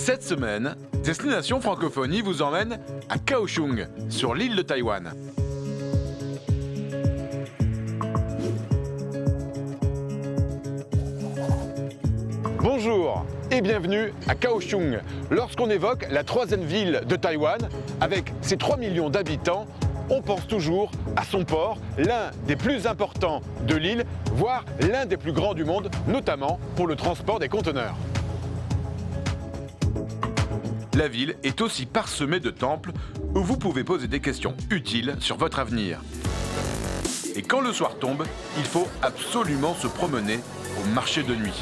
Cette semaine, Destination Francophonie vous emmène à Kaohsiung, sur l'île de Taïwan. Bonjour et bienvenue à Kaohsiung. Lorsqu'on évoque la troisième ville de Taïwan, avec ses 3 millions d'habitants, on pense toujours à son port, l'un des plus importants de l'île, voire l'un des plus grands du monde, notamment pour le transport des conteneurs. La ville est aussi parsemée de temples où vous pouvez poser des questions utiles sur votre avenir. Et quand le soir tombe, il faut absolument se promener au marché de nuit.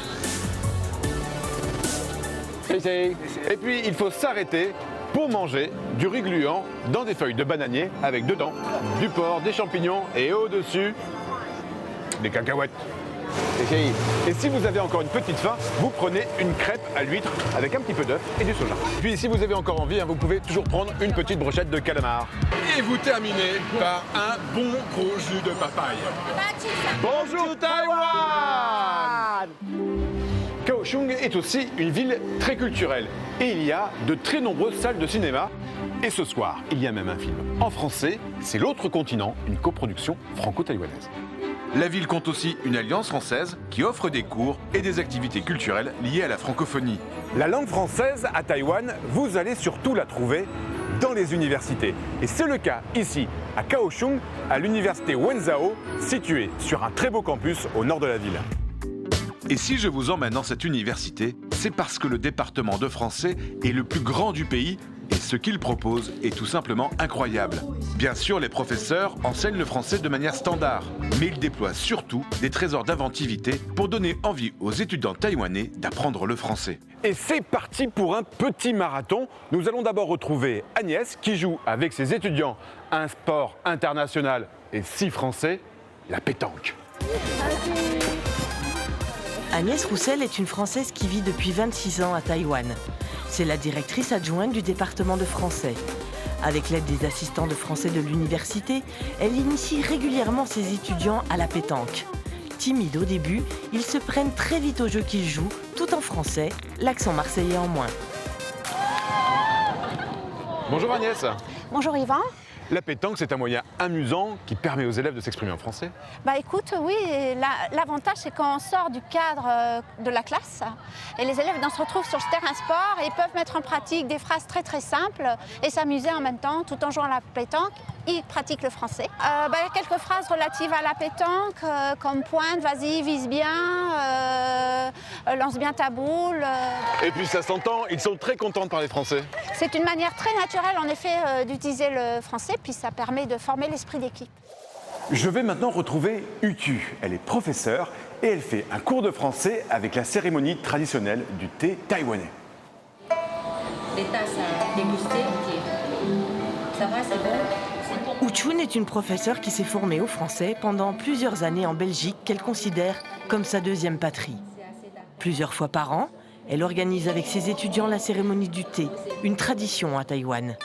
Et puis il faut s'arrêter pour manger du riz gluant dans des feuilles de bananier avec dedans du porc, des champignons et au-dessus des cacahuètes. Et si vous avez encore une petite faim, vous prenez une crêpe à l'huître avec un petit peu d'œuf et du soja. Puis si vous avez encore envie, vous pouvez toujours prendre une petite brochette de calamar. Et vous terminez par un bon gros jus de papaye. Bonjour Taïwan! Kaohsiung est aussi une ville très culturelle et il y a de très nombreuses salles de cinéma. Et ce soir, il y a même un film en français, c'est L'autre continent, une coproduction franco-taïwanaise. La ville compte aussi une alliance française qui offre des cours et des activités culturelles liées à la francophonie. La langue française à Taïwan, vous allez surtout la trouver dans les universités. Et c'est le cas ici, à Kaohsiung, à l'université Wenzhou, située sur un très beau campus au nord de la ville. Et si je vous emmène dans cette université, c'est parce que le département de français est le plus grand du pays et ce qu'il propose est tout simplement incroyable. Bien sûr, les professeurs enseignent le français de manière standard, mais ils déploient surtout des trésors d'inventivité pour donner envie aux étudiants taïwanais d'apprendre le français. Et c'est parti pour un petit marathon. Nous allons d'abord retrouver Agnès qui joue avec ses étudiants un sport international et si français, la pétanque. Agnès Roussel est une Française qui vit depuis 26 ans à Taïwan. C'est la directrice adjointe du département de français. Avec l'aide des assistants de français de l'université, elle initie régulièrement ses étudiants à la pétanque. Timides au début, ils se prennent très vite au jeu qu'ils jouent, tout en français, l'accent marseillais en moins. Bonjour Agnès. Bonjour Yvan. La pétanque, c'est un moyen amusant qui permet aux élèves de s'exprimer en français. Écoute, oui, l'avantage c'est qu'on sort du cadre de la classe et les élèves se retrouvent sur ce terrain sport et ils peuvent mettre en pratique des phrases très très simples et s'amuser en même temps tout en jouant à la pétanque. Ils pratiquent le français. Il y a quelques phrases relatives à la pétanque comme pointe, vas-y, vise bien, lance bien ta boule. Et puis ça s'entend, ils sont très contents de parler français. C'est une manière très naturelle en effet d'utiliser le français. Puis ça permet de former l'esprit d'équipe. Je vais maintenant retrouver Utu. Elle est professeure et elle fait un cours de français avec la cérémonie traditionnelle du thé taïwanais. Les tasses à déguster, ok. Ça va, c'est bon? Uchun est une professeure qui s'est formée au français pendant plusieurs années en Belgique qu'elle considère comme sa deuxième patrie. Plusieurs fois par an, elle organise avec ses étudiants la cérémonie du thé, une tradition à Taïwan.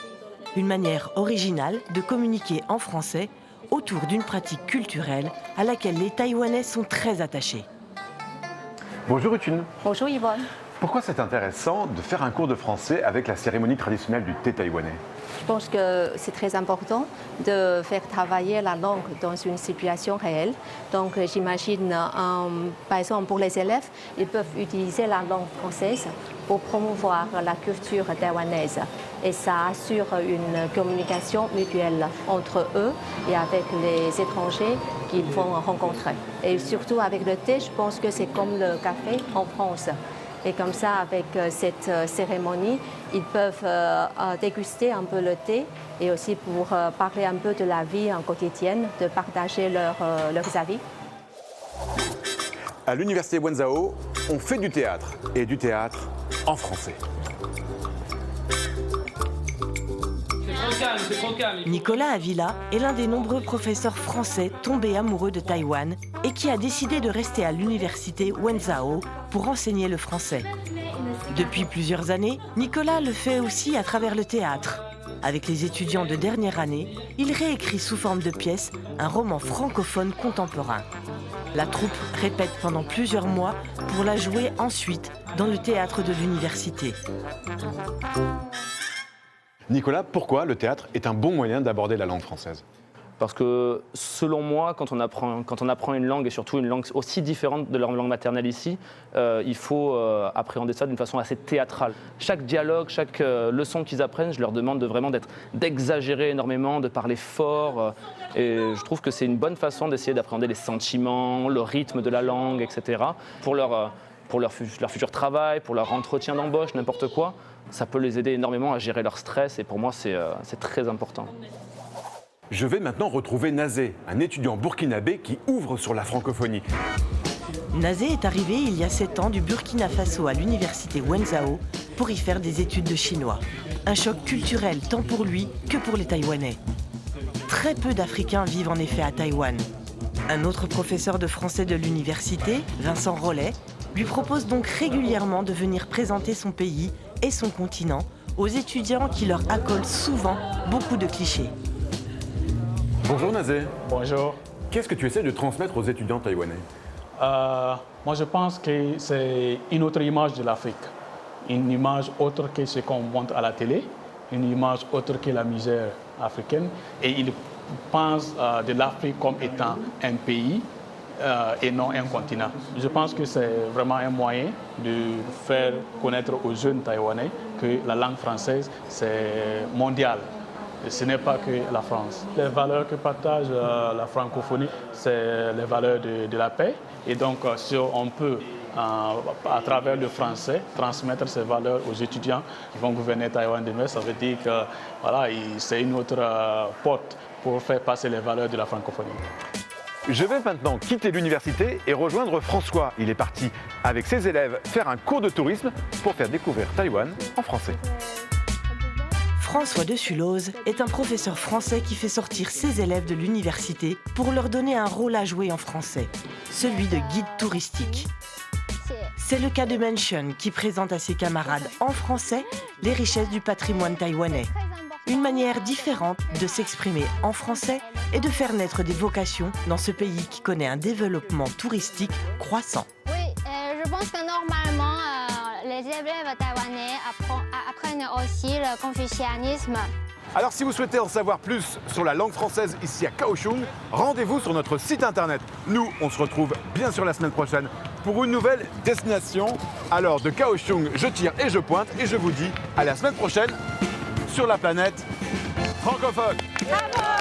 Une manière originale de communiquer en français autour d'une pratique culturelle à laquelle les Taïwanais sont très attachés. Bonjour Uchun. Bonjour Yvonne. Pourquoi c'est intéressant de faire un cours de français avec la cérémonie traditionnelle du thé taïwanais? Je pense que c'est très important de faire travailler la langue dans une situation réelle. Donc j'imagine, par exemple pour les élèves, ils peuvent utiliser la langue française pour promouvoir la culture taïwanaise. Et ça assure une communication mutuelle entre eux et avec les étrangers qu'ils vont rencontrer. Et surtout avec le thé, je pense que c'est comme le café en France. Et comme ça, avec cette cérémonie, ils peuvent déguster un peu le thé et aussi pour parler un peu de la vie quotidienne, de partager leurs avis. À l'université Wenzhou, on fait du théâtre et du théâtre en français. Nicolas Avila est l'un des nombreux professeurs français tombés amoureux de Taïwan et qui a décidé de rester à l'université Wenzhou pour enseigner le français. Depuis plusieurs années, Nicolas le fait aussi à travers le théâtre. Avec les étudiants de dernière année, il réécrit sous forme de pièces un roman francophone contemporain. La troupe répète pendant plusieurs mois pour la jouer ensuite dans le théâtre de l'université. Nicolas, pourquoi le théâtre est un bon moyen d'aborder la langue française? Parce que, selon moi, quand on apprend une langue, et surtout une langue aussi différente de leur langue maternelle ici, il faut appréhender ça d'une façon assez théâtrale. Chaque dialogue, chaque leçon qu'ils apprennent, je leur demande d'exagérer énormément, de parler fort. Et je trouve que c'est une bonne façon d'essayer d'appréhender les sentiments, le rythme de la langue, etc. Pour leur futur travail, pour leur entretien d'embauche, n'importe quoi, ça peut les aider énormément à gérer leur stress. Et pour moi, c'est très important. Je vais maintenant retrouver Nazé, un étudiant burkinabé qui ouvre sur la francophonie. Nazé est arrivé il y a 7 ans du Burkina Faso à l'université Wenzhou pour y faire des études de chinois. Un choc culturel tant pour lui que pour les Taïwanais. Très peu d'Africains vivent en effet à Taïwan. Un autre professeur de français de l'université, Vincent Rollet, lui propose donc régulièrement de venir présenter son pays et son continent aux étudiants qui leur accolent souvent beaucoup de clichés. Bonjour Nazé. Bonjour. Qu'est-ce que tu essaies de transmettre aux étudiants taïwanais? Moi, je pense que c'est une autre image de l'Afrique. Une image autre que ce qu'on montre à la télé, une image autre que la misère africaine. Et ils pensent de l'Afrique comme étant un pays et non un continent. Je pense que c'est vraiment un moyen de faire connaître aux jeunes Taïwanais que la langue française, c'est mondial. Ce n'est pas que la France. Les valeurs que partage la francophonie, c'est les valeurs de la paix. Et donc, si on peut, à travers le français, transmettre ces valeurs aux étudiants qui vont gouverner Taïwan demain, ça veut dire que voilà, c'est une autre porte pour faire passer les valeurs de la francophonie. Je vais maintenant quitter l'université et rejoindre François. Il est parti avec ses élèves faire un cours de tourisme pour faire découvrir Taïwan en français. François de Sulloz est un professeur français qui fait sortir ses élèves de l'université pour leur donner un rôle à jouer en français, celui de guide touristique. C'est le cas de Mention qui présente à ses camarades en français les richesses du patrimoine taïwanais. Une manière différente de s'exprimer en français et de faire naître des vocations dans ce pays qui connaît un développement touristique croissant. Oui, je pense que normalement, les élèves taïwanais apprennent aussi le confucianisme. Alors si vous souhaitez en savoir plus sur la langue française ici à Kaohsiung, rendez-vous sur notre site internet. Nous, on se retrouve bien sûr la semaine prochaine pour une nouvelle destination. Alors de Kaohsiung, je tire et je pointe et je vous dis à la semaine prochaine sur la planète francophone. Bravo!